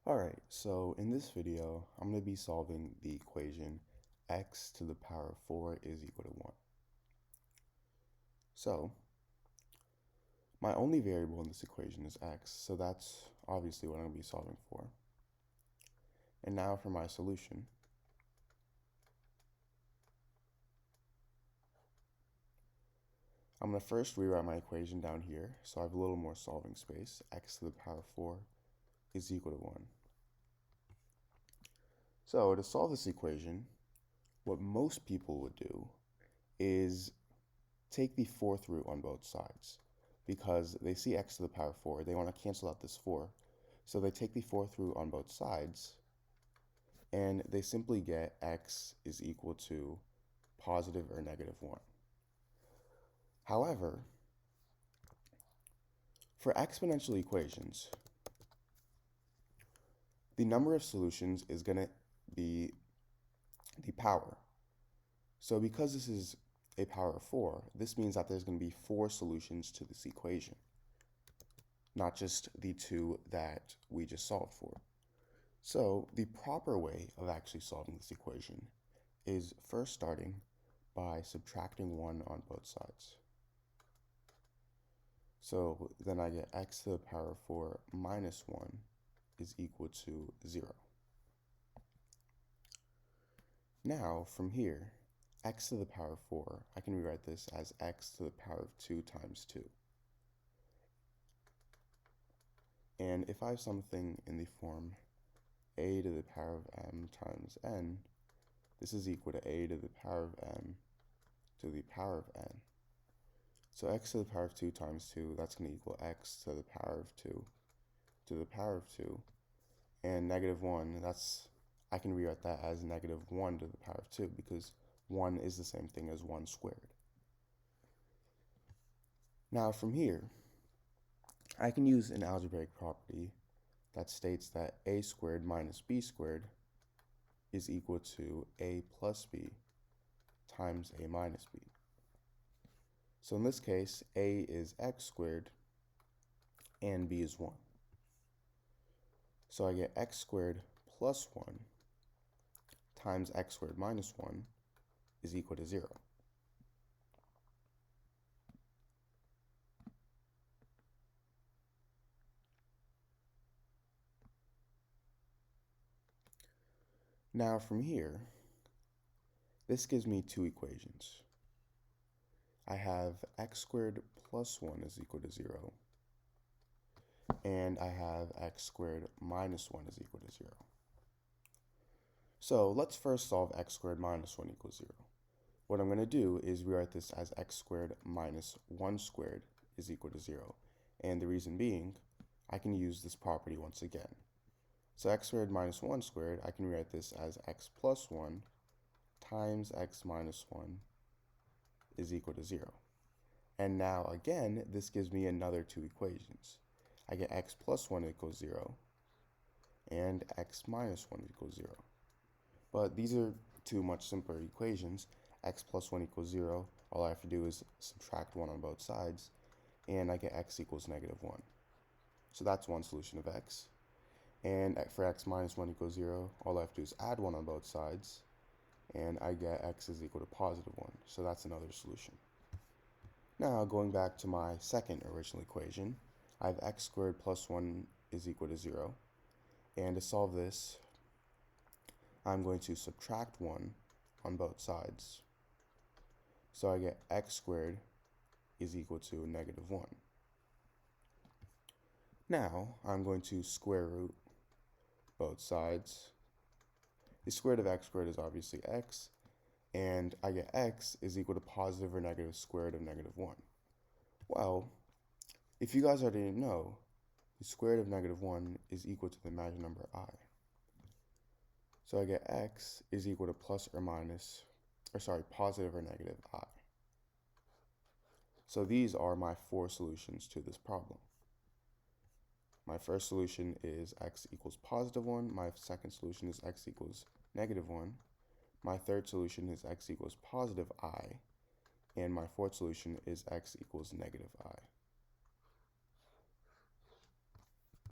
Alright, so in this video, I'm going to be solving the equation x to the power of 4 is equal to 1. So, my only variable in this equation is x, so that's obviously what I'm going to be solving for. And now for my solution. I'm going to first rewrite my equation down here, so I have a little more solving space. X to the power of 4 is equal to 1. So, to solve this equation, what most people would do is take the fourth root on both sides because they see x to the power of 4. They want to cancel out this 4. So they take the fourth root on both sides and they simply get x is equal to positive or negative 1. However, for exponential equations, the number of solutions is going to be the power. So because this is a power of 4, this means that there's going to be 4 solutions to this equation, not just the 2 that we just solved for. So the proper way of actually solving this equation is first starting by subtracting 1 on both sides. So then I get x to the power of 4 minus 1 is equal to 0. Now from here, x to the power of 4, I can rewrite this as x to the power of 2 times 2. And if I have something in the form a to the power of m times n, this is equal to a to the power of m to the power of n. So x to the power of 2 times 2, that's going to equal x to the power of 2 to the power of 2. And negative 1, I can rewrite that as negative 1 to the power of 2 because 1 is the same thing as 1 squared. Now from here, I can use an algebraic property that states that a squared minus b squared is equal to a plus b times a minus b. So in this case, a is x squared and b is 1. So I get x squared plus 1 times x squared minus 1 is equal to 0. Now from here, this gives me two equations. I have x squared plus 1 is equal to 0, and I have x squared minus 1 is equal to 0. So let's first solve x squared minus 1 equals 0. What I'm going to do is rewrite this as x squared minus 1 squared is equal to 0. And the reason being, I can use this property once again. So x squared minus 1 squared, I can rewrite this as x plus 1 times x minus 1 is equal to 0. And now again, this gives me another two equations. I get x plus 1 equals 0 and x minus 1 equals 0. But these are two much simpler equations. X plus 1 equals 0. All I have to do is subtract 1 on both sides, and I get x equals negative 1. So that's one solution of x. And for x minus 1 equals 0, all I have to do is add 1 on both sides, and I get x is equal to positive 1. So that's another solution. Now, going back to my second original equation, I have x squared plus 1 is equal to 0. And to solve this, I'm going to subtract 1 on both sides. So I get x squared is equal to negative 1. Now, I'm going to square root both sides. The square root of x squared is obviously x, and I get x is equal to positive or negative square root of negative 1. Well, if you guys already know, the square root of negative 1 is equal to the imaginary number I. So I get x is equal to positive or negative I. So these are my 4 solutions to this problem. My first solution is x equals positive 1. My second solution is x equals negative 1. My third solution is x equals positive I. And my fourth solution is x equals negative I.